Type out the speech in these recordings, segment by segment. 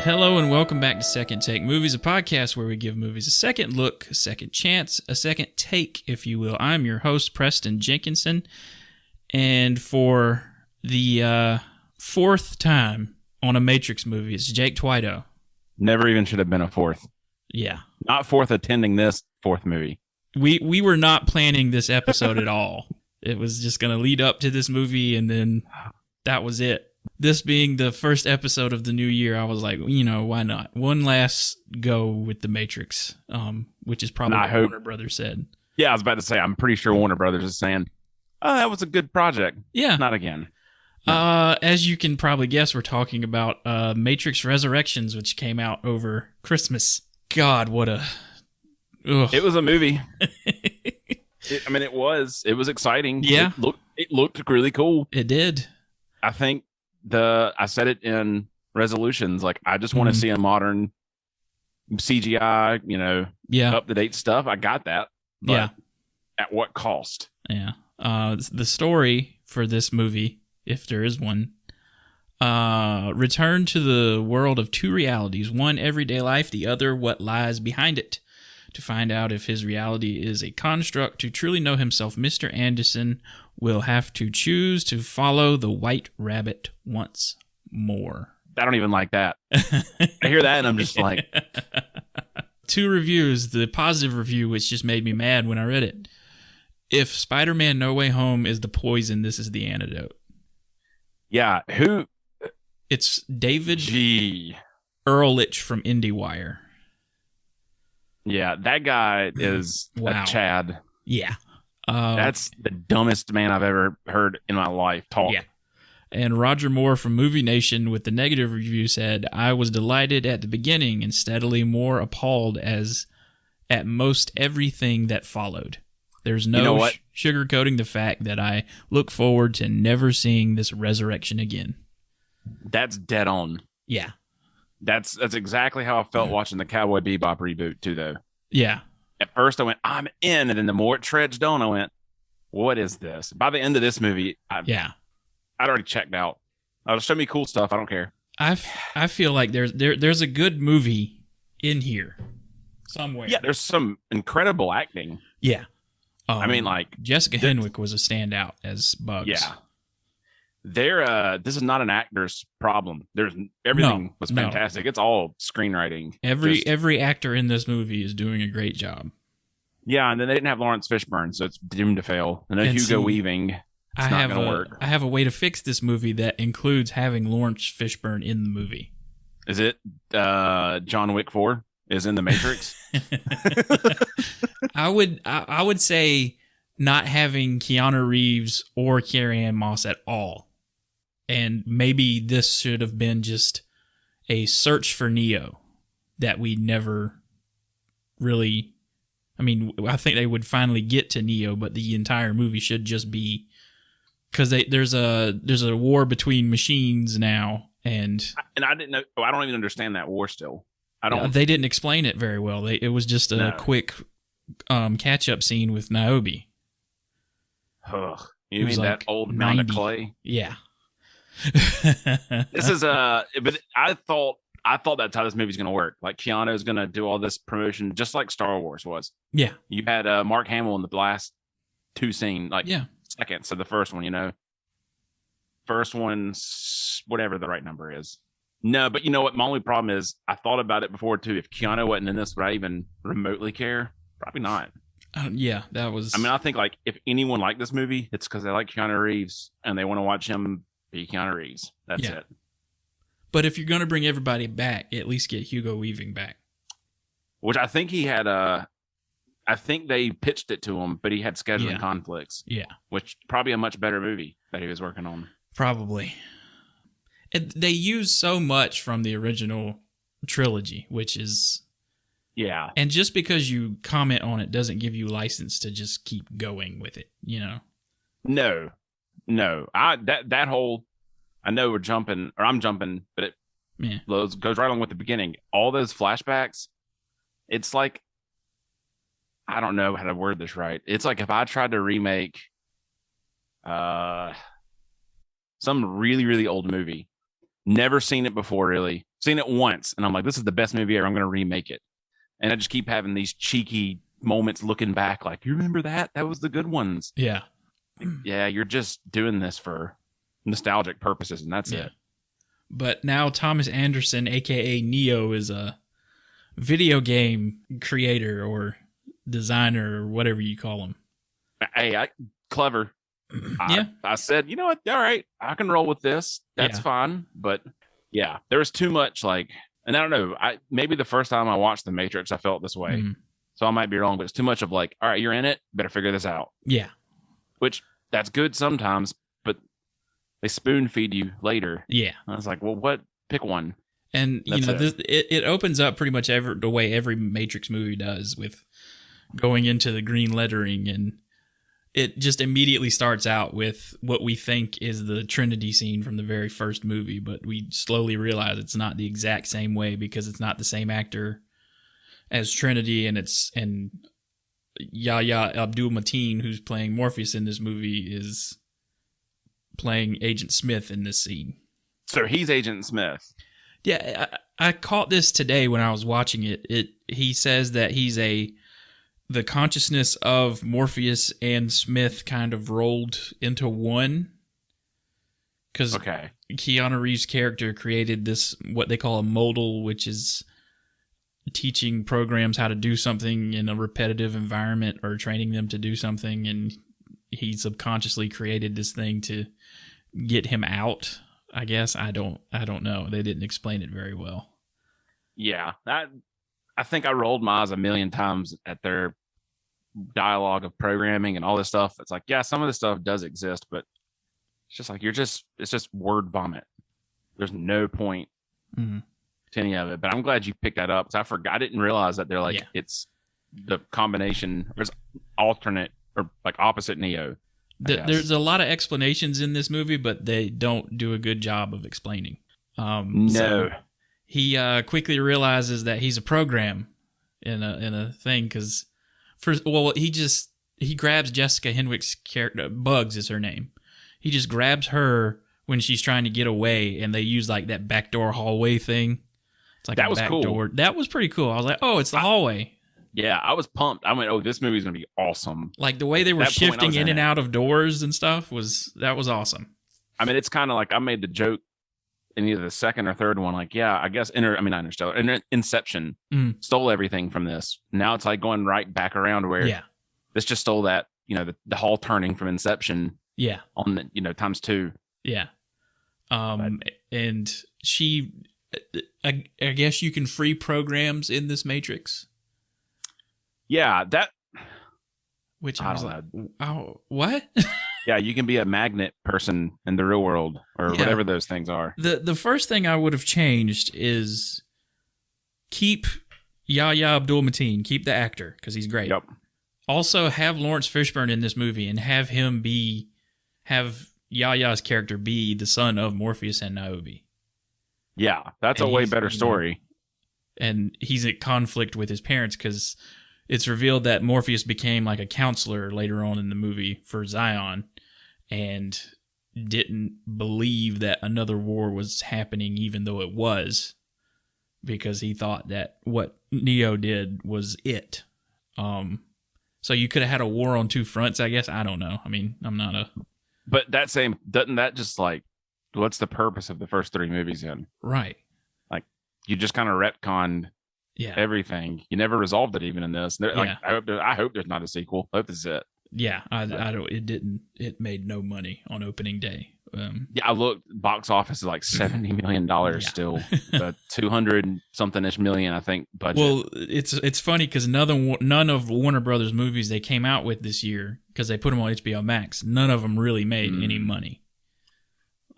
Hello and welcome back to Second Take Movies, a podcast where we give movies a second look, a second chance, a second take, if you will. I'm your host, Preston Jenkinson, and for the fourth time on a Matrix movie, it's Jake Twido. Never even should have been a fourth. Yeah. Not fourth attending this fourth movie. We were not planning this episode at all. It was just going to lead up to this movie, and then that was it. This being the first episode of the new year, I was like, you know, why not? One last go with The Matrix, which is probably what Warner Brothers said. Yeah, I was about to say, I'm pretty sure Warner Brothers is saying, oh, that was a good project. Yeah. Not again. No. As you can probably guess, we're talking about Matrix Resurrections, which came out over Christmas. God, what a... Ugh. It was a movie. It was exciting. Yeah. It looked really cool. It did. I think I said it in resolutions, like I just want to see a modern CGI, up-to-date stuff. I got that. But at what cost? Yeah. The story for this movie, if there is one, return to the world of two realities, one everyday life, the other what lies behind it. To find out if his reality is a construct to truly know himself, Mr. Anderson will have to choose to follow the White Rabbit once more. I don't even like that. I hear that and I'm just like... Two reviews. The positive review, which just made me mad when I read it. If Spider-Man No Way Home is the poison, this is the antidote. Yeah, who? It's David Ehrlich from IndieWire. Yeah, that guy is a Chad. Yeah. That's the dumbest man I've ever heard in my life talk. Yeah. And Roger Moore from Movie Nation with the negative review said, I was delighted at the beginning and steadily more appalled at most everything that followed. There's no sugarcoating the fact that I look forward to never seeing this resurrection again. That's dead on. Yeah. That's exactly how I felt watching the Cowboy Bebop reboot too, though. Yeah. At first I went, I'm in, and then the more it trudged on, I went, what is this? By the end of this movie, I'd already checked out. Show me cool stuff. I don't care. I feel like there's a good movie in here somewhere. Yeah, there's some incredible acting. Yeah. Jessica Henwick was a standout as Bugs. Yeah. This is not an actor's problem. Everything was fantastic. It's all screenwriting. Every actor in this movie is doing a great job. Yeah, and then they didn't have Lawrence Fishburne, so it's doomed to fail. And then Hugo Weaving, it's not going to work. I have a way to fix this movie that includes having Lawrence Fishburne in the movie. Is it John Wick 4 is in the Matrix? I would say not having Keanu Reeves or Carrie-Anne Moss at all. And maybe this should have been just a search for Neo that we never really... I think they would finally get to Neo, but the entire movie should just be... Because there's a war between machines now, and I didn't know... I don't even understand that war still. I don't... They didn't explain it very well. It was just a quick catch-up scene with Niobe. Ugh. You mean that old mound of clay? Yeah. This is but I thought that's how this movie's gonna work. Like Keanu's gonna do all this promotion just like Star Wars was. Yeah. You had Mark Hamill in the last two scenes, seconds of the first one, First one's whatever the right number is. No, but you know what? My only problem is I thought about it before too. If Keanu wasn't in this, would I even remotely care? Probably not. That was... I think like if anyone liked this movie, it's because they like Keanu Reeves and they want to watch him be Keanu Reeves. That's it. But if you're going to bring everybody back, at least get Hugo Weaving back. Which I think he had I think they pitched it to him, but he had scheduling conflicts. Yeah. Which probably a much better movie that he was working on. Probably. And they use so much from the original trilogy, which is... Yeah. And just because you comment on it doesn't give you license to just keep going with it, No. That whole... I know I'm jumping, but it goes right along with the beginning. All those flashbacks, it's like... I don't know how to word this right. It's like if I tried to remake some really, really old movie Never seen it before, really. Seen it once, and I'm like, this is the best movie ever. I'm going to remake it. And I just keep having these cheeky moments looking back, like, you remember that? That was the good ones. Yeah. Yeah, you're just doing this for nostalgic purposes, and that's it. But now Thomas Anderson, a.k.a. Neo, is a video game creator or designer or whatever you call him. Hey, clever. Yeah. I said, you know what? All right, I can roll with this. That's fine. But yeah, there was too much like, and I don't know. Maybe the first time I watched The Matrix, I felt this way. Mm-hmm. So I might be wrong, but it's too much of like, all right, you're in it. Better figure this out. Yeah. Which that's good sometimes, but they spoon feed you later. Yeah. I was like, well, what? Pick one. And it opens up pretty much the way every Matrix movie does, with going into the green lettering, and it just immediately starts out with what we think is the Trinity scene from the very first movie, but we slowly realize it's not the exact same way because it's not the same actor as Trinity, and Yahya Abdul-Mateen, who's playing Morpheus in this movie, is playing Agent Smith in this scene. So he's Agent Smith. Yeah, I caught this today when I was watching it. He says that he's the consciousness of Morpheus and Smith kind of rolled into one. Because Keanu Reeves' character created this, what they call a modal, which is teaching programs how to do something in a repetitive environment or training them to do something. And he subconsciously created this thing to get him out, I guess. I don't know. They didn't explain it very well. Yeah, I think I rolled my eyes a million times at their dialogue of programming and all this stuff. It's like, yeah, some of this stuff does exist, but it's just like it's just word vomit. There's no point to any of it. But I'm glad you picked that up, because I didn't realize that they're like it's the combination. There's alternate or like opposite Neo. There's a lot of explanations in this movie, but they don't do a good job of explaining. No. So he quickly realizes that he's a program in a thing, because he grabs Jessica Henwick's character. Bugs is her name. He just grabs her when she's trying to get away, and they use like that backdoor hallway thing. It's like that was cool. Door. That was pretty cool. I was like, oh, it's the hallway. Yeah, I was pumped. I went, oh, this movie's gonna be awesome. Like the way they were shifting in and out of doors and stuff was awesome. I mean, it's kind of like I made the joke in either the second or third one, like, yeah, I guess Inception stole everything from this. Now it's like going right back around where this just stole that, the hall turning from Inception. Yeah. On the, times two. Yeah. And she, I guess you can free programs in this Matrix. Yeah, which I was like, oh, what? Yeah, you can be a magnet person in the real world or whatever those things are. The first thing I would have changed is keep Yahya Abdul-Mateen, keep the actor, because he's great. Yep. Also have Lawrence Fishburne in this movie and have Yahya's character be the son of Morpheus and Niobe. Yeah, that's a way better story. And he's at conflict with his parents because it's revealed that Morpheus became like a counselor later on in the movie for Zion and didn't believe that another war was happening, even though it was, because he thought that what Neo did was it. So you could have had a war on two fronts, I guess. I don't know. I mean, I'm not a... But doesn't that just like, what's the purpose of the first three movies then? Right. Like, you just kind of retconned everything. You never resolved it even in this. Like, I hope there's not a sequel. I hope this is it. Yeah, I don't. It didn't. It made no money on opening day. I looked. Box office is like $70 million still. 200 something ish million, I think. Budget. Well, it's funny because none of Warner Brothers movies they came out with this year, because they put them on HBO Max, none of them really made any money.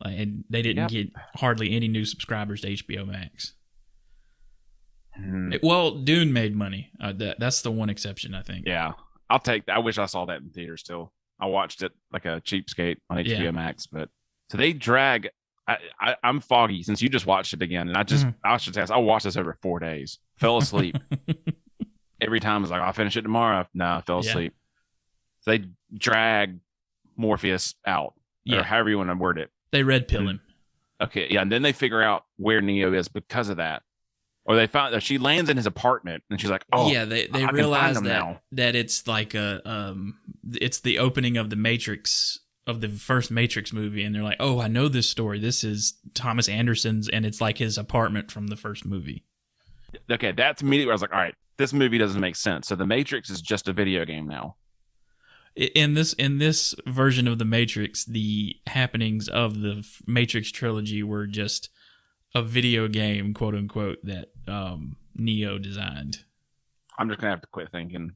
And they didn't get hardly any new subscribers to HBO Max. Well, Dune made money. That's the one exception, I think. Yeah, I'll take that. I wish I saw that in theater still. I watched it like a cheapskate on HBO Max, but so they drag. I'm foggy since you just watched it again, and I should say I watched this over 4 days. Fell asleep every time. I was like, I'll finish it tomorrow. No, I fell asleep. So they drag Morpheus out, or however you want to word it. They red pill him. Okay, yeah, and then they figure out where Neo is because of that. Or they found that she lands in his apartment and she's like, "Oh, yeah, they I realize can find him now." that it's like it's the opening of the Matrix, of the first Matrix movie, and they're like, "Oh, I know this story. This is Thomas Anderson's, and it's like his apartment from the first movie." Okay, that's immediately where I was like, "All right, this movie doesn't make sense." So the Matrix is just a video game now. In this version of the Matrix, the happenings of the Matrix trilogy were just a video game, quote unquote, that Neo designed. I'm just gonna have to quit thinking.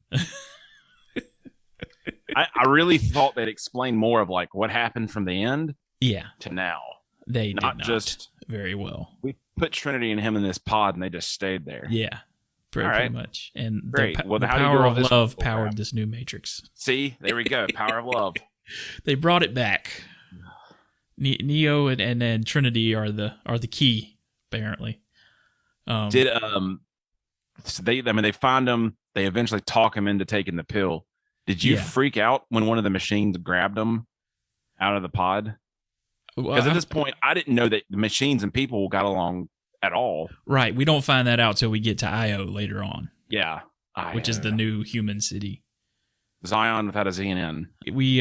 I really thought they'd explain more of like what happened from the end, to now. They not did not just very well. We put Trinity and him in this pod, and they just stayed there. Yeah, pretty much. And great. The power of love powered this new Matrix. See, there we go. Power of love. They brought it back. Neo and Trinity are the key, apparently. They find him. They eventually talk him into taking the pill. Did you freak out when one of the machines grabbed him out of the pod? Because at this point, I didn't know that the machines and people got along at all. Right. We don't find that out till we get to Io later on. Yeah. Which is the new human city. Zion without a Z and N. We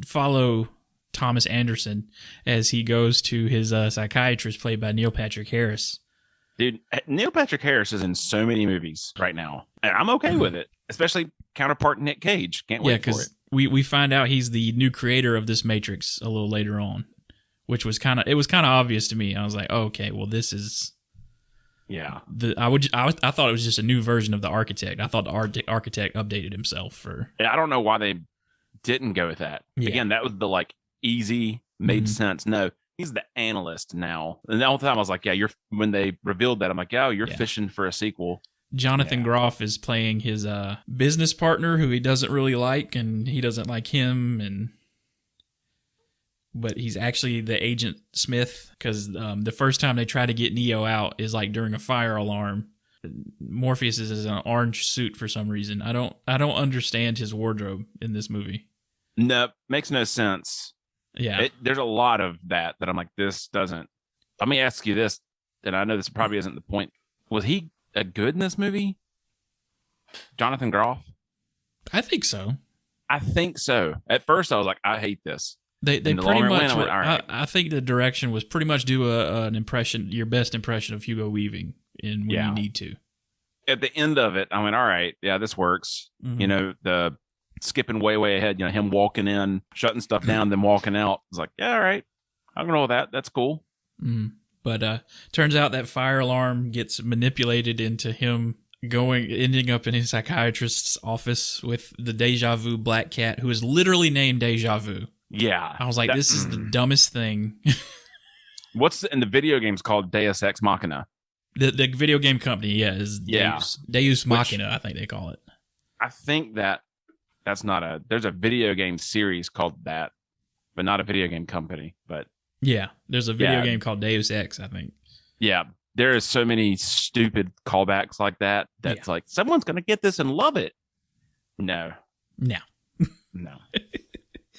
follow Thomas Anderson as he goes to his psychiatrist, played by Neil Patrick Harris. Dude, Neil Patrick Harris is in so many movies right now, and I'm okay with it, especially counterpart Nick Cage. Can't wait for it. We find out he's the new creator of this Matrix a little later on, which was kind of obvious to me. I was like, oh, okay, well, this is I thought it was just a new version of the Architect. I thought the Architect updated himself for. I don't know why they didn't go with that. Yeah. Again, that was the easy made sense. No. He's the analyst now. And the whole time I was like, yeah, when they revealed that, I'm like, oh, you're fishing for a sequel. Jonathan Groff is playing his business partner who he doesn't really like, and he doesn't like him, but he's actually the Agent Smith, because the first time they try to get Neo out is during a fire alarm. Morpheus is in an orange suit for some reason. I don't understand his wardrobe in this movie. No, makes no sense. Yeah. There's a lot of that I'm like, this doesn't. Let me ask you this, and I know this probably isn't the point. Was he good in this movie? Jonathan Groff? I think so. At first, I was like, I hate this. They pretty much. I think the direction was pretty much do an impression, your best impression of Hugo Weaving when you need to. At the end of it, I went, all right, yeah, this works. Mm-hmm. The skipping way ahead, him walking in, shutting stuff down, then walking out. It's like, yeah, all right, I can roll with that. That's cool. Mm. But turns out that fire alarm gets manipulated into him ending up in his psychiatrist's office with the Deja Vu black cat, who is literally named Deja Vu. Yeah. I was like, this is the dumbest thing. What's in the video games called Deus Ex Machina? The video game company, is Deus Machina, I think they call it. I think that's not there's a video game series called that, but not a video game company. But yeah, there's a video game called Deus Ex, I think. Yeah, there is so many stupid callbacks like that. That's like, someone's going to get this and love it. No. No.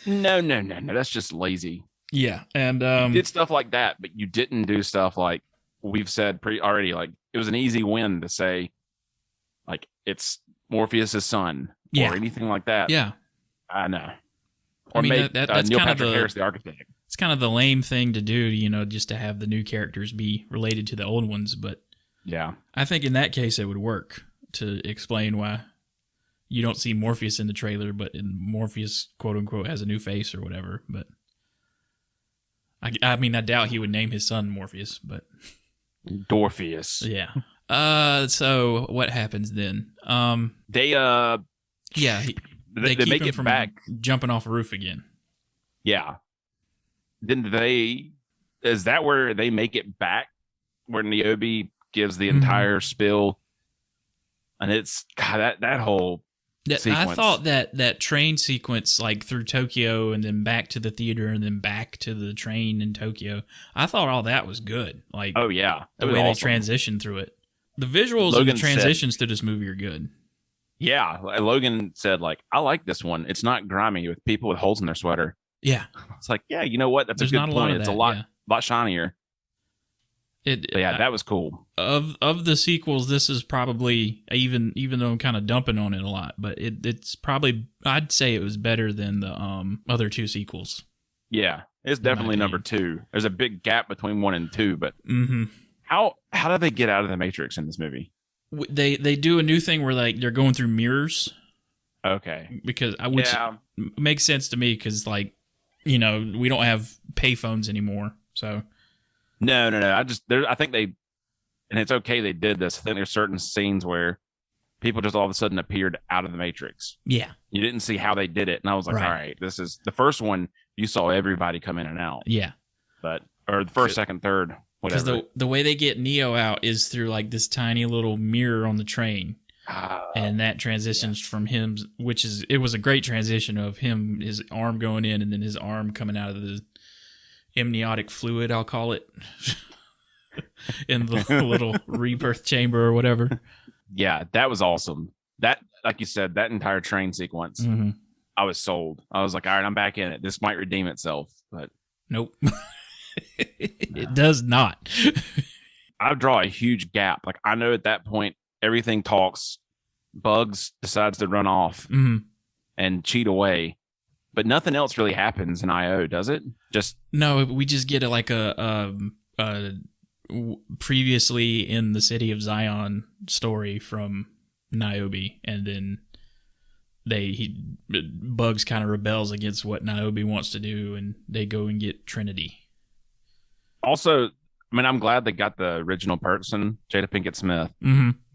That's just lazy. Yeah. And you did stuff like that, but you didn't do stuff like we've said already. It was an easy win to say, it's Morpheus' son or anything like that. Yeah. I know. Or make that's Neil kind Patrick of Harris the Architect. It's kind of the lame thing to do, just to have the new characters be related to the old ones. But yeah, I think in that case it would work to explain why you don't see Morpheus in the trailer, but Morpheus, quote unquote, has a new face or whatever. But I doubt he would name his son Morpheus, but Dorpheus. Yeah. So what happens then? They keep make him it from back, jumping off a roof again. Yeah. Then is that where they make it back, where Niobe gives the entire spill? And it's that whole sequence. I thought that train sequence, through Tokyo and then back to the theater and then back to the train in Tokyo, I thought all that was good. Oh yeah, the way they transitioned through it. The visuals and the transitions to this movie are good. Yeah, Logan said, I like this one. It's not grimy with people with holes in their sweater. Yeah. It's like, yeah, you know what? That's a good point. It's a lot shinier. That was cool. Of the sequels, this is probably, even though I'm kind of dumping on it a lot, but it's probably, I'd say it was better than the other two sequels. Yeah, it's definitely number 2. There's a big gap between 1 and 2, but how do they get out of the Matrix in this movie? They do a new thing where they're going through mirrors. Okay, because which makes sense to me because we don't have payphones anymore, so. No. I think they, and it's okay they did this. I think there's certain scenes where people just all of a sudden appeared out of the Matrix. Yeah. You didn't see how they did it. And I was like, all right, this is the first one. You saw everybody come in and out. Yeah. Or the first, second, third, whatever. Because the way they get Neo out is through this tiny little mirror on the train. And that transitions from him, it was a great transition of him, his arm going in and then his arm coming out of the amniotic fluid, I'll call it, in the little rebirth chamber or whatever. Yeah, that was awesome. That, like you said, that entire train sequence, I was sold. I was like, all right, I'm back in it. This might redeem itself, but nope. It does not. I draw a huge gap. I know at that point everything talks. Bugs decides to run off and cheat away. But nothing else really happens in IO, does it? No, we just get a previously in the city of Zion story from Niobe, and then Bugs kind of rebels against what Niobe wants to do, and they go and get Trinity. Also, I'm glad they got the original person, Jada Pinkett Smith,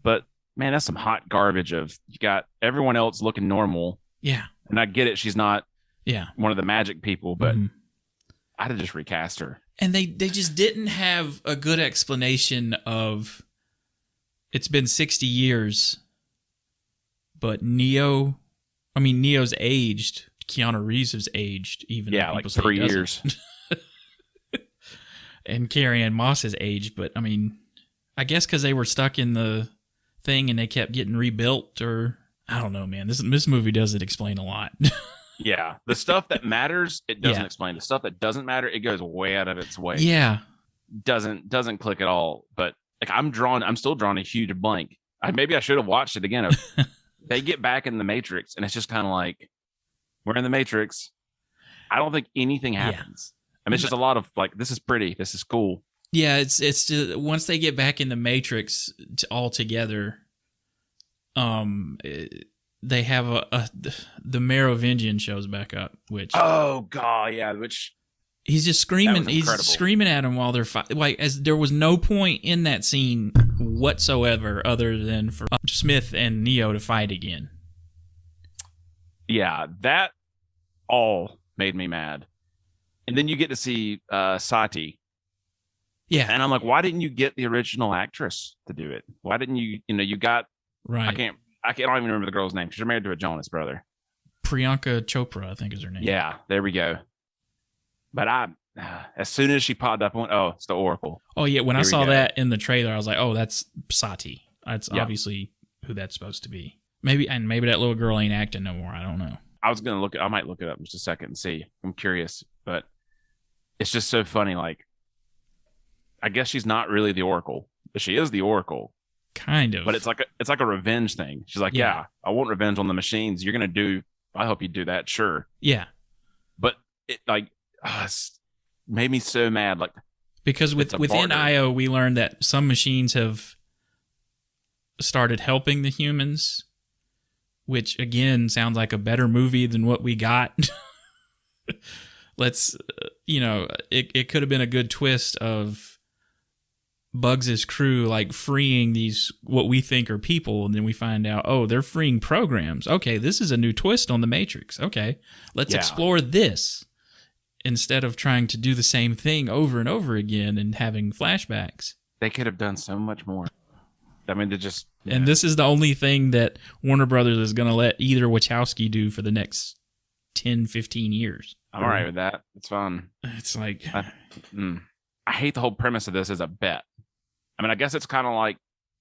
but man, that's some hot garbage. You got everyone else looking normal. Yeah, and I get it; she's not. Yeah, one of the magic people, but I'd have just recast her. And they just didn't have a good explanation of, it's been 60 years, but Neo's aged. Keanu Reeves has aged, even though people say 3 years. And Carrie-Anne Moss has aged, but I guess because they were stuck in the thing and they kept getting rebuilt, or I don't know, man. This movie doesn't explain a lot. Yeah, the stuff that matters, it doesn't explain. The stuff that doesn't matter, it goes way out of its way. Yeah, doesn't click at all. But I'm still drawing a huge blank. Maybe I should have watched it again. They get back in the Matrix, and it's just kind of like, we're in the Matrix. I don't think anything happens. It's just a lot of this is pretty, this is cool. Yeah, it's just, once they get back in the Matrix all together, they have the Merovingian shows back up, which which he's just screaming. He's screaming at him while they're fighting. As there was no point in that scene whatsoever other than for Smith and Neo to fight again. Yeah, that all made me mad. And then you get to see Sati. Yeah, and I'm like, why didn't you get the original actress to do it? Why didn't you? You got right. I don't even remember the girl's name. She's married to a Jonas brother. Priyanka Chopra, I think is her name. Yeah, there we go. But as soon as she popped up, I went, oh, it's the Oracle. Oh, yeah. When I saw that in the trailer, I was like, oh, that's Sati. That's obviously who that's supposed to be. Maybe that little girl ain't acting no more. I don't know. I might look it up in just a second and see. I'm curious. But it's just so funny. I guess she's not really the Oracle, but she is the Oracle. Kind of, but it's like a revenge thing. She's like, yeah, I want revenge on the machines. You're gonna do. I hope you do that. Sure. Yeah. But it made me so mad. Because within IO, we learned that some machines have started helping the humans, which again sounds like a better movie than what we got. It could have been a good twist of Bugs' crew freeing these what we think are people, and then we find out, oh, they're freeing programs. Okay, this is a new twist on the Matrix. Okay, let's explore this instead of trying to do the same thing over and over again and having flashbacks. They could have done so much more. To just and this is the only thing that Warner Brothers is going to let either Wachowski do for the next 10, 15 years. I'm all right with that. It's fun. It's like I hate the whole premise of this as a bet. I guess it's kind of like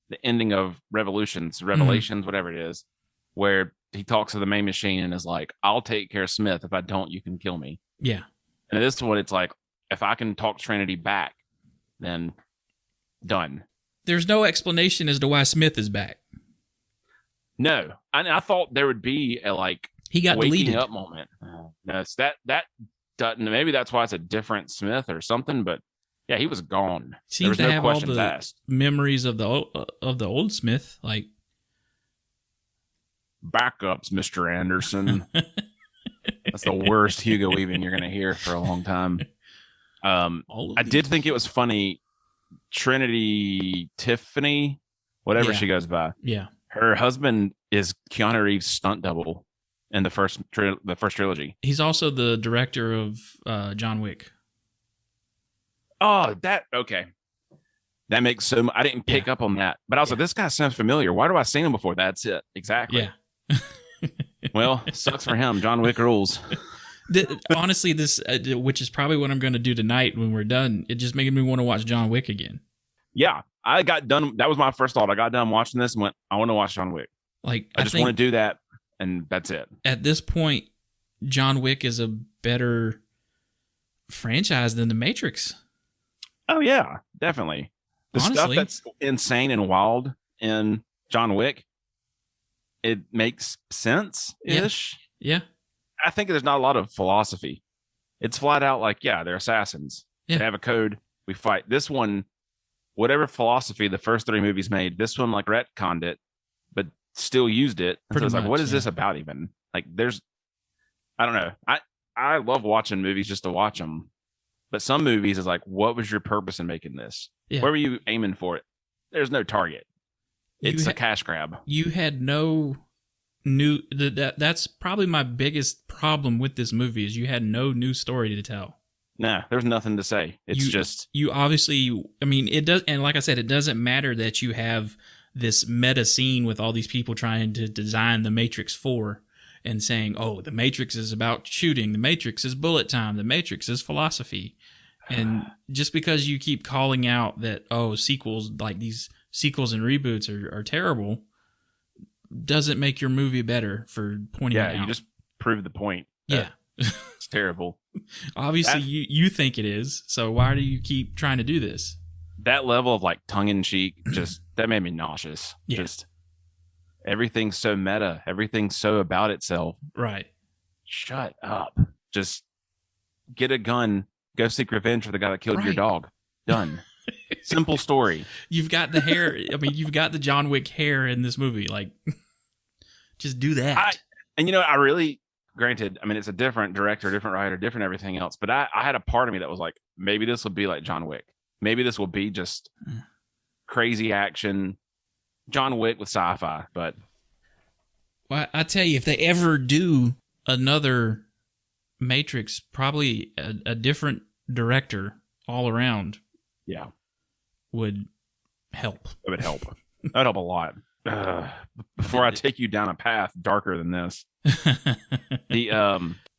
the ending of Revelations, whatever it is, where he talks to the main machine and is like, I'll take care of Smith. If I don't, you can kill me. Yeah. And this one, it's like, if I can talk Trinity back, then Done. There's no explanation as to why Smith is back. No, I thought there would be a he got waking deleted up moment. No, that doesn't. Maybe that's why it's a different Smith or something. But yeah, he was gone. Seems there was to no have all questions the asked. memories of the old Smith, like backups, Mr. Anderson. That's the worst Hugo Weaving you're going to hear for a long time. I did think it was funny. Trinity Tiffany, whatever she goes by. Yeah. Her husband is Keanu Reeves' stunt double in the first trilogy. He's also the director of John Wick. Oh, okay. That makes so. I didn't pick up on that, but I was like, this guy sounds familiar. Why do I seen him before? That's it. Exactly. Yeah. Well, sucks for him. John Wick rules. Honestly, this, which is probably what I'm going to do tonight when we're done, it just made me want to watch John Wick again. Yeah, I got done. That was my first thought. I got done watching this and went, I want to watch John Wick. I just want to do that, and that's it. At this point, John Wick is a better franchise than The Matrix. Oh, yeah, definitely. The stuff that's insane and wild in John Wick, it makes sense-ish. Yeah. I think there's not a lot of philosophy. It's flat out like, yeah, they're assassins. Yeah. They have a code. We fight. This one, whatever philosophy the first 3 movies made, this one retconned it, but still used it. And so it's like, what is this about even? I don't know. I love watching movies just to watch them. But some movies is like, what was your purpose in making this? Yeah. Where were you aiming for it? There's no target. It's a cash grab. You had no new. That's probably my biggest problem with this movie is you had no new story to tell. Nah, there's nothing to say. It's you obviously. I mean, it does, and like I said, it doesn't matter that you have this meta scene with all these people trying to design the Matrix 4 and saying, "Oh, the Matrix is about shooting. The Matrix is bullet time. The Matrix is philosophy." And just because you keep calling out that sequels like these sequels and reboots are terrible, doesn't make your movie better for pointing it out. Yeah, you just prove the point. Yeah. It's terrible. Obviously, you think it is, so why do you keep trying to do this? That level of tongue-in-cheek, that made me nauseous. Yeah. Just everything's so meta. Everything's so about itself. Right. Shut up. Just get a gun, go seek revenge for the guy that killed your dog. Done. Simple story. You've got the hair. I mean, you've got the John Wick hair in this movie. Just do that. I really, granted, I mean, it's a different director, different writer, different everything else. But I had a part of me that was like, maybe this will be like John Wick. Maybe this will be just crazy action, John Wick with sci-fi. But I tell you, if they ever do another Matrix, probably a different director all around. Yeah. Would help. It would help. That would help a lot. Before I take you down a path darker than this.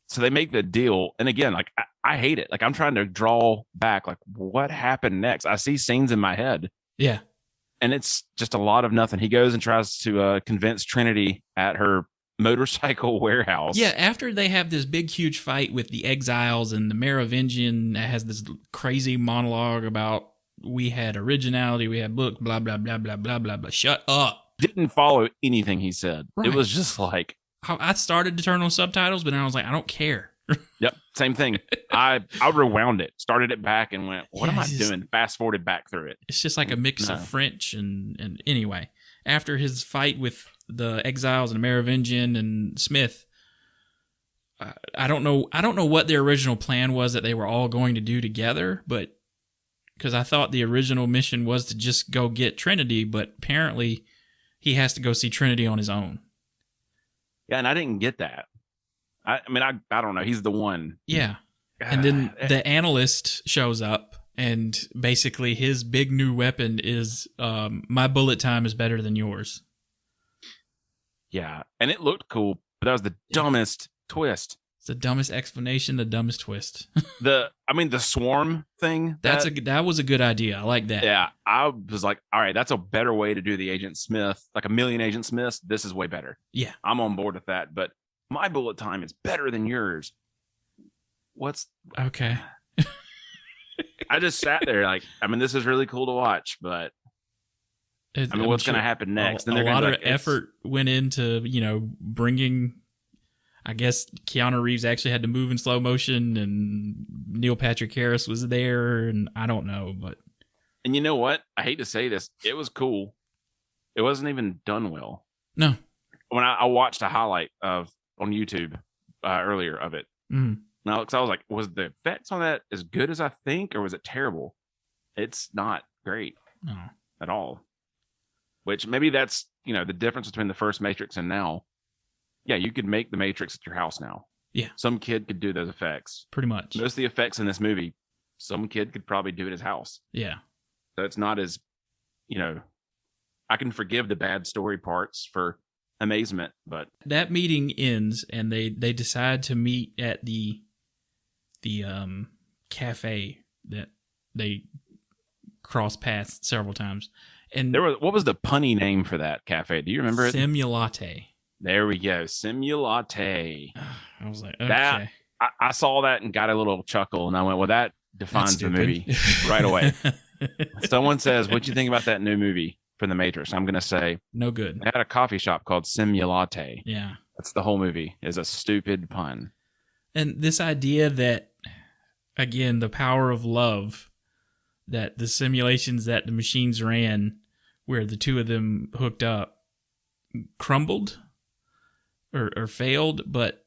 So they make the deal. And again, I hate it. I'm trying to draw back, what happened next? I see scenes in my head. Yeah. And it's just a lot of nothing. He goes and tries to convince Trinity at her motorcycle warehouse. Yeah, after they have this big, huge fight with the exiles and the Merovingian has this crazy monologue about we had originality, we had book, blah, blah, blah, blah, blah, blah, blah. Shut up. Didn't follow anything he said. Right. It was just I started to turn on subtitles, but then I was like, I don't care. Yep, same thing. I rewound it, started it back and went, what am I doing? Fast forwarded back through it. It's just like a mix of French and anyway. After his fight with the exiles and Merovingian and Smith, I don't know what their original plan was that they were all going to do together, but because I thought the original mission was to just go get Trinity, but apparently he has to go see Trinity on his own. Yeah, and I didn't get that. I mean, I don't know. He's the one. Yeah. And then the analyst shows up, and basically his big new weapon is my bullet time is better than yours. Yeah, and it looked cool, but that was the dumbest twist. It's the dumbest explanation, the dumbest twist. The swarm thing. That was a good idea. I like that. Yeah, I was like, all right, that's a better way to do the Agent Smith, like a million Agent Smiths. This is way better. Yeah, I'm on board with that. But my bullet time is better than yours. What's okay? I just sat there like, I mean, this is really cool to watch, but I mean, what's going to happen next? A lot of effort went into, bringing. I guess Keanu Reeves actually had to move in slow motion, and Neil Patrick Harris was there, and I don't know, but. And you know what? I hate to say this, it was cool. It wasn't even done well. No. When I watched a highlight on YouTube earlier of it, now because I was like, was the effects on that as good as I think, or was it terrible? It's not great at all. Which maybe that's the difference between the first Matrix and now. Yeah, you could make the Matrix at your house now. Yeah, some kid could do those effects. Pretty much. Most of the effects in this movie, some kid could probably do at his house. Yeah. So it's not as, I can forgive the bad story parts for amazement, but that meeting ends and they decide to meet at the cafe that they cross paths several times. And what was the punny name for that cafe? Do you remember it? Simulate. There we go. Simulate. I was like, okay. I saw that and got a little chuckle, and I went, well, that defines the movie right away. Someone says, what do you think about that new movie for The Matrix? I'm going to say, no good. They had a coffee shop called Simulate. Yeah. That's the whole movie, is a stupid pun. And this idea that, again, the power of love, that the simulations that the machines ran where the two of them hooked up crumbled or failed, but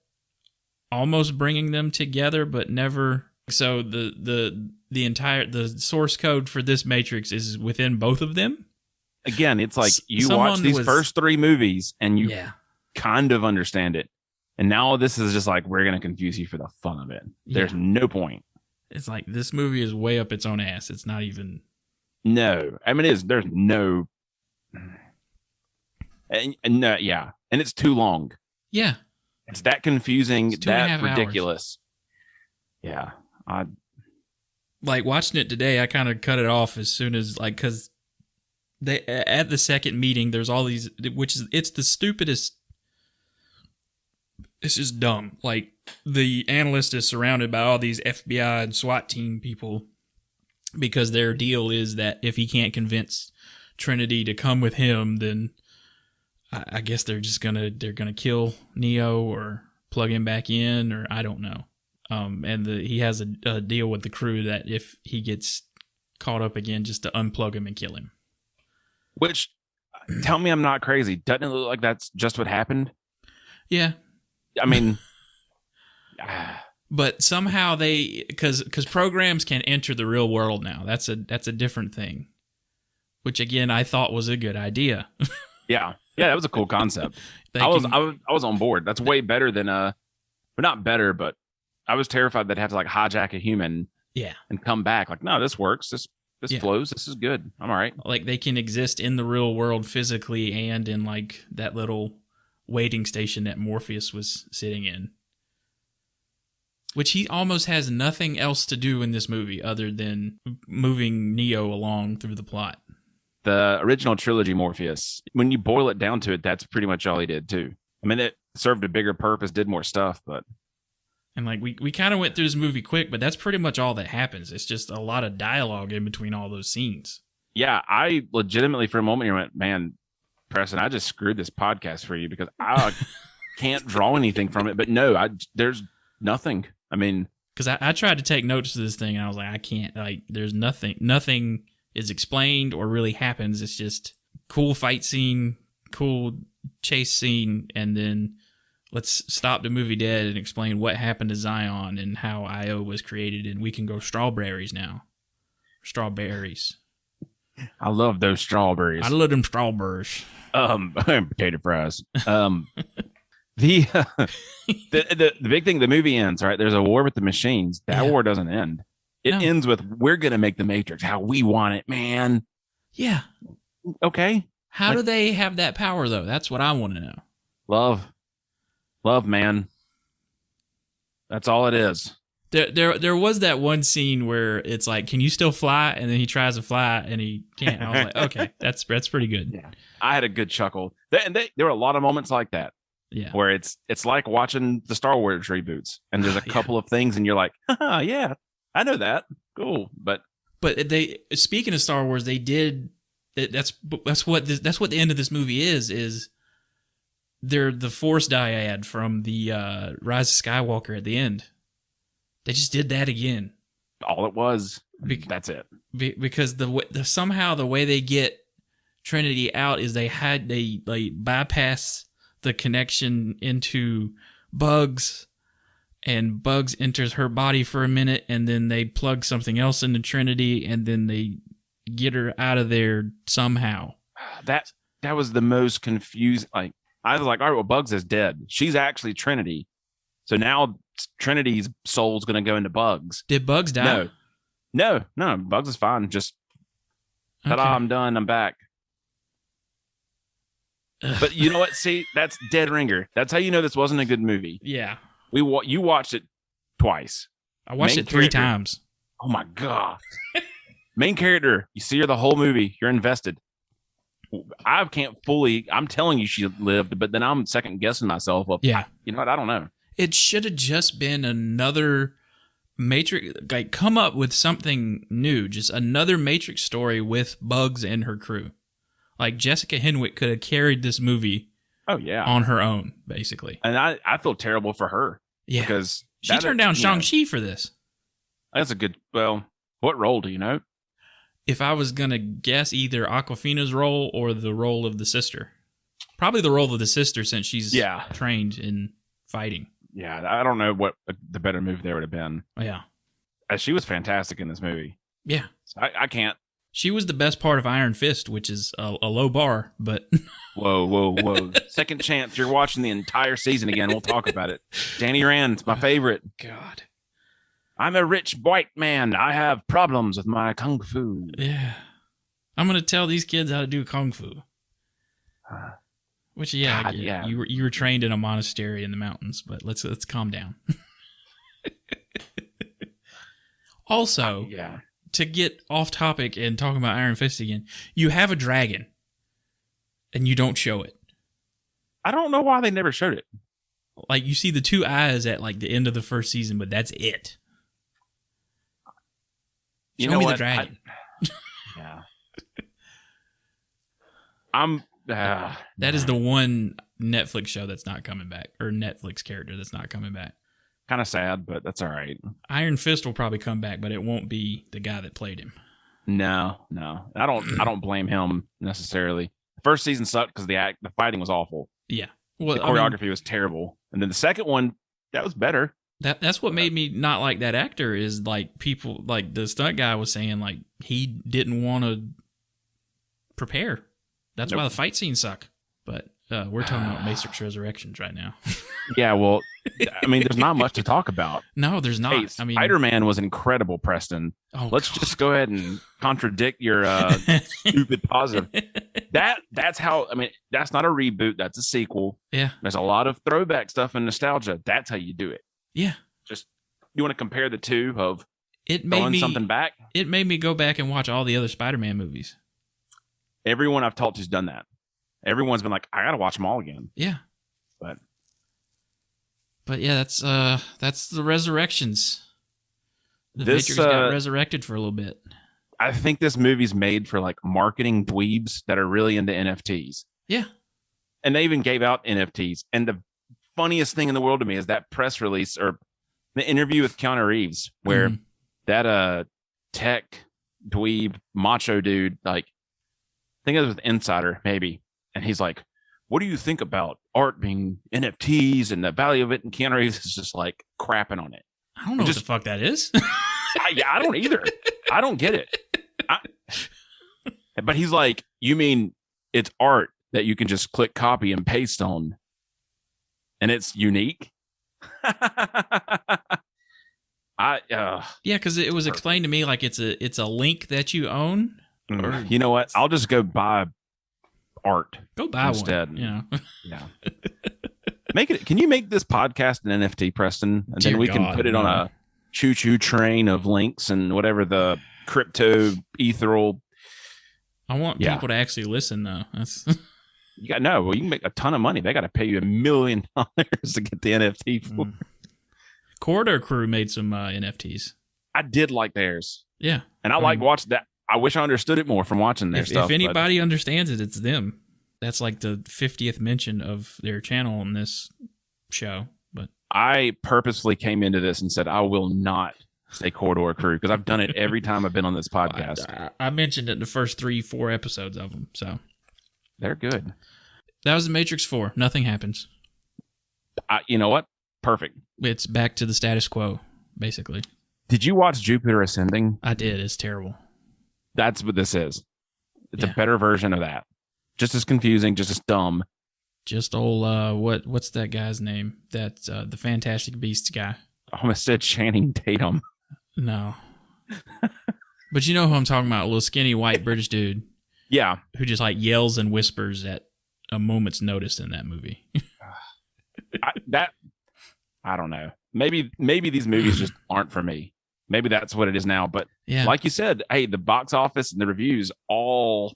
almost bringing them together, but never. So the entire source code for this Matrix is within both of them. Again, it's like you watch these first three movies and you kind of understand it. And now this is just like, we're going to confuse you for the fun of it. There's no point. It's like, this movie is way up its own ass. It's not even. No, I mean, there's no. And no, yeah. And it's too long. Yeah. It's that confusing, that ridiculous. Hours. Yeah. Like watching it today, I kind of cut it off as soon as, like, because they at the second meeting, there's all these, it's the stupidest. It's just dumb. Like, the analyst is surrounded by all these FBI and SWAT team people because their deal is that if he can't convince Trinity to come with him, then I guess they're gonna kill Neo or plug him back in, or I don't know. And he has a deal with the crew that if he gets caught up again, just to unplug him and kill him. Which, tell me I'm not crazy. Doesn't it look like that's just what happened? Yeah. I mean, but somehow because programs can enter the real world now. That's a different thing. Which again, I thought was a good idea. Yeah, that was a cool concept. I was on board. That's way better than but not better, but I was terrified they'd have to like hijack a human, and come back. Like, no, this works. This flows. This is good. I'm all right. Like, they can exist in the real world physically and in like that little waiting station that Morpheus was sitting in, which he almost has nothing else to do in this movie other than moving Neo along through the plot. The original trilogy Morpheus, when you boil it down to it, that's pretty much all he did too. I mean, it served a bigger purpose, did more stuff, but. And like we kind of went through this movie quick, but that's pretty much all that happens. It's just a lot of dialogue in between all those scenes. Yeah, I legitimately for a moment here went, man, Preston, I just screwed this podcast for you because I can't draw anything from it. But no, there's nothing. I mean, because I tried to take notes of this thing and I was like, I can't, like, there's nothing is explained or really happens. It's just cool fight scene, cool chase scene, and then let's stop the movie dead and explain what happened to Zion and how Io was created, and we can go strawberries now. Strawberries. I love those strawberries. I love them strawberries. Potato fries. The big thing, the movie ends, right? There's a war with the machines. That war doesn't end. It ends with, we're going to make the Matrix how we want it, man. Yeah. Okay. How do they have that power, though? That's what I want to know. Love, man. That's all it is. There was that one scene where it's like, can you still fly? And then he tries to fly and he can't. I was like, okay, that's pretty good. Yeah. I had a good chuckle. There were a lot of moments like that. Yeah. Where it's like watching the Star Wars reboots and there's a couple of things and you're like, yeah, I know that. cool. But they, speaking of Star Wars, they did. That's what the end of this movie is. They're the Force dyad from the Rise of Skywalker at the end. They just did that again. All it was. That's it. Because somehow the way they get Trinity out is they bypass the connection into Bugs, and Bugs enters her body for a minute, and then they plug something else into Trinity, and then they get her out of there somehow. That was the most confusing. Like, I was like, all right, well, Bugs is dead. She's actually Trinity. So now Trinity's soul's going to go into Bugs. Did Bugs die? No. Bugs is fine. Just, ta-da, okay. I'm done. I'm back. Ugh. But you know what? See, that's dead ringer. That's how you know this wasn't a good movie. Yeah. You watched it twice. I watched it 3 times. Oh, my God. Main character, you see her the whole movie. You're invested. I can't fully. I'm telling you she lived, but then I'm second guessing myself. Yeah. You know what? I don't know. It should have just been another Matrix. Like, come up with something new. Just another Matrix story with Bugs and her crew. Like, Jessica Henwick could have carried this movie. Oh yeah, on her own, basically. And I feel terrible for her. Yeah, because she turned down Shang-Chi for this. That's a good. Well, what role do you know? If I was going to guess, either Awkwafina's role or the role of the sister. Probably the role of the sister, since she's trained in fighting. Yeah, I don't know what the better move there would have been. Yeah. She was fantastic in this movie. Yeah. So I can't. She was the best part of Iron Fist, which is a low bar, but... Whoa. Second chance. You're watching the entire season again. We'll talk about it. Danny Rand's my favorite. God. I'm a rich white man. I have problems with my kung fu. Yeah. I'm going to tell these kids how to do kung fu. Which, yeah, God, yeah. You were trained in a monastery in the mountains, but let's calm down. Also, to get off topic and talking about Iron Fist again, you have a dragon, and you don't show it. I don't know why they never showed it. Like, you see the 2 eyes at, like, the end of the first season, but that's it. Show me the dragon. Yeah. That is the one Netflix show that's not coming back, or Netflix character that's not coming back. Kind of sad, but that's all right. Iron Fist will probably come back, but it won't be the guy that played him. No. I don't blame him necessarily. The first season sucked because the fighting was awful. Yeah. Well, the choreography was terrible. And then the second one, that was better. That's what made me not like that actor, is like people, like the stunt guy was saying, like he didn't want to prepare. That's why the fight scenes suck. But we're talking about Matrix Resurrections right now. Yeah, well, I mean, there's not much to talk about. No, there's not. Hey, Spider-Man was incredible, Preston. Let's just go ahead and contradict your stupid positive. That's how, I mean, that's not a reboot. That's a sequel. Yeah. There's a lot of throwback stuff and nostalgia. That's how you do it. Yeah. Just, you want to compare the two of throwing something back? It made me go back and watch all the other Spider-Man movies. Everyone I've talked to's done that. Everyone's been like, I gotta watch them all again. Yeah. But yeah, that's the Resurrections. The Matrix got resurrected for a little bit. I think this movie's made for like marketing dweebs that are really into NFTs. Yeah. And they even gave out NFTs. And the funniest thing in the world to me is that press release or the interview with Keanu Reeves, where that tech dweeb macho dude, like, I think it was with Insider, maybe. And he's like, what do you think about art being NFTs and the value of it? And Keanu Reeves is just like crapping on it. I don't know what the fuck that is. I don't either. I don't get it. But he's like, you mean it's art that you can just click copy and paste on and it's unique? Yeah, because it was explained to me like it's a link that you own. Or, you know what? I'll just go buy art. Go buy instead. One. Yeah. Yeah. Can you make this podcast an NFT, Preston? And then we can put it on a choo-choo train of links and whatever the crypto ethereal. I want people to actually listen though. That's you can make a ton of money. They got to pay you $1 million to get the NFT for. Corridor Crew made some NFTs. I did like theirs. Yeah. And I like watching that. I wish I understood it more from watching their stuff. If anybody understands it, it's them. That's like the 50th mention of their channel on this show. But I purposefully came into this and said, I will not say Corridor Crew, because I've done it every time I've been on this podcast. I mentioned it in the first 3-4 episodes of them. So they're good. That was The Matrix 4. Nothing happens. You know what? Perfect. It's back to the status quo, basically. Did you watch Jupiter Ascending? I did. It's terrible. That's what this is. It's a better version of that. Just as confusing, just as dumb. Just old, what's that guy's name? That's the Fantastic Beasts guy. I almost said Channing Tatum. No. But you know who I'm talking about, a little skinny white British dude. Yeah. Who just like yells and whispers at a moment's notice in that movie. I don't know. Maybe these movies just aren't for me. Maybe that's what it is now. But like you said, hey, the box office and the reviews all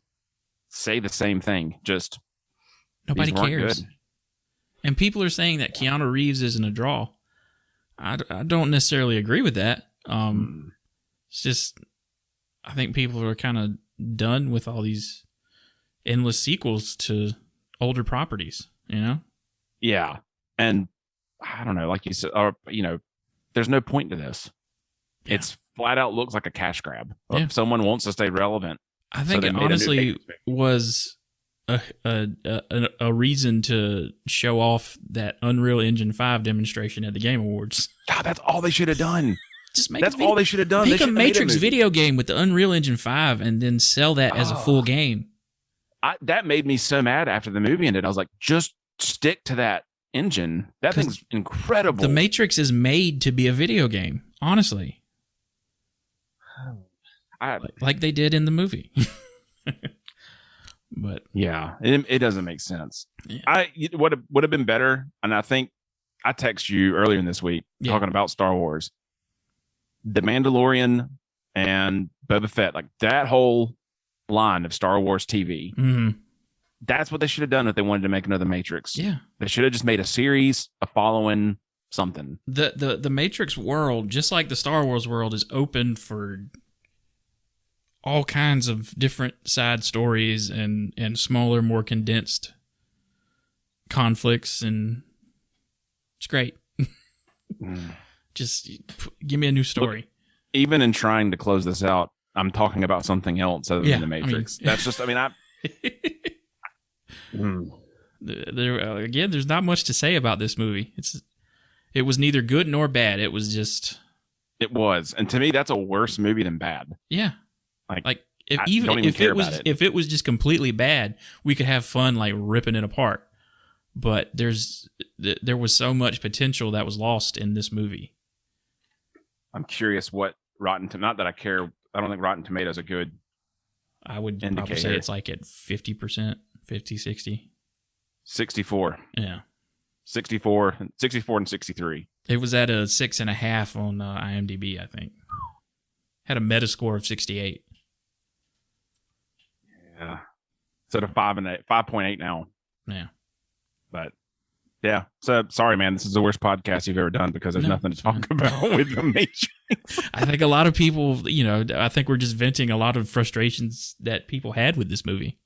say the same thing. Just nobody cares. Good. And people are saying that Keanu Reeves isn't a draw. I don't necessarily agree with that. It's just, I think people are kind of done with all these endless sequels to older properties, you know? Yeah. And I don't know, like you said, or, there's no point to this. Yeah. It's flat out looks like a cash grab. Yeah. If someone wants to stay relevant. I think it honestly was a reason to show off that Unreal Engine 5 demonstration at the Game Awards. God, that's all they should have done. That's all they should have done. Make a Matrix video game with the Unreal Engine 5 and then sell that as a full game. That made me so mad after the movie ended. I was like, just stick to that engine. That thing's incredible. The Matrix is made to be a video game, honestly. Like they did in the movie. But yeah, it doesn't make sense. Yeah. Would have been better, and I think I texted you earlier in this week talking about Star Wars, The Mandalorian, and Boba Fett, like that whole line of Star Wars TV. Mm-hmm. That's what they should have done if they wanted to make another Matrix. Yeah, they should have just made a series, a following something. The Matrix world, just like the Star Wars world, is open for all kinds of different side stories and smaller, more condensed conflicts, and it's great. Just give me a new story. Look, even in trying to close this out, I'm talking about something else other than the Matrix. That's just, Again, there's not much to say about this movie. It was neither good nor bad. It was just. It was, and to me, that's a worse movie than bad. Yeah. If it was just completely bad, we could have fun like ripping it apart. But there was so much potential that was lost in this movie. I'm curious what not that I care. I don't think Rotten Tomatoes are good. I would probably say it's like at 50%, 50, 60. 64. Yeah. 64 and 63. It was at a 6.5 on IMDb, I think. Had a Metascore of 68. Yeah. So to 5.8 now. Yeah. But yeah. So sorry, man. This is the worst podcast you've ever done because there's nothing to talk about with the Matrix. I think a lot of people, I think we're just venting a lot of frustrations that people had with this movie.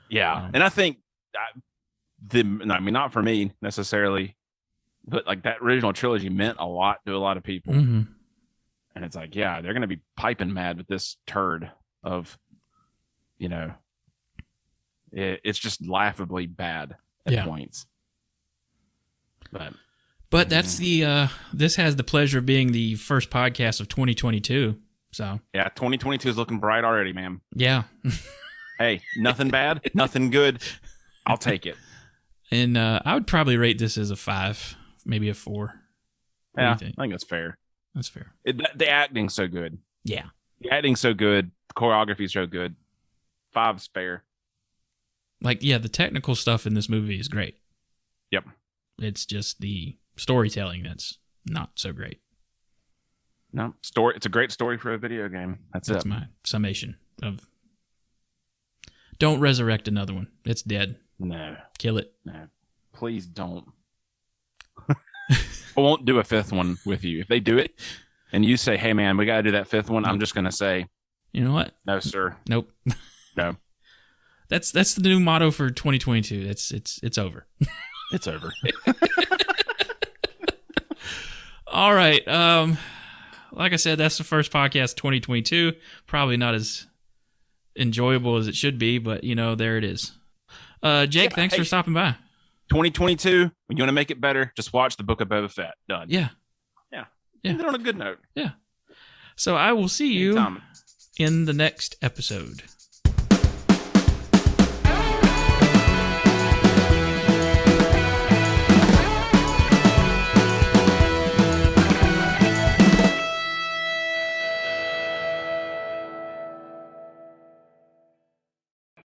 Yeah. And I think not for me necessarily, but like that original trilogy meant a lot to a lot of people. Mm-hmm. And it's like, yeah, they're going to be piping mad with this turd of, it's just laughably bad at points. But that's this has the pleasure of being the first podcast of 2022. So yeah, 2022 is looking bright already, man. Yeah. Hey, nothing bad, nothing good. I'll take it. And I would probably rate this as a 5, maybe a 4. Yeah, I think that's fair. That's fair. The acting's so good. Yeah. The acting's so good. The choreography's so good. 5's fair. The technical stuff in this movie is great. Yep. It's just the storytelling that's not so great. No, story. It's a great story for a video game. That's my summation of. Don't resurrect another one. It's dead. No. Kill it. No. Please don't. I won't do a 5th one with you. If they do it, and you say, "Hey, man, we got to do that fifth one," I'm just gonna say, "You know what? No, sir. Nope. No." That's the new motto for 2022. It's over. It's over. All right. Like I said, that's the first podcast 2022. Probably not as enjoyable as it should be, but there it is. Jake, thanks for stopping by. 2022, when you want to make it better, just watch the Book of Boba Fett. Done. Yeah. End it on a good note. Yeah. So I will see you in the next episode.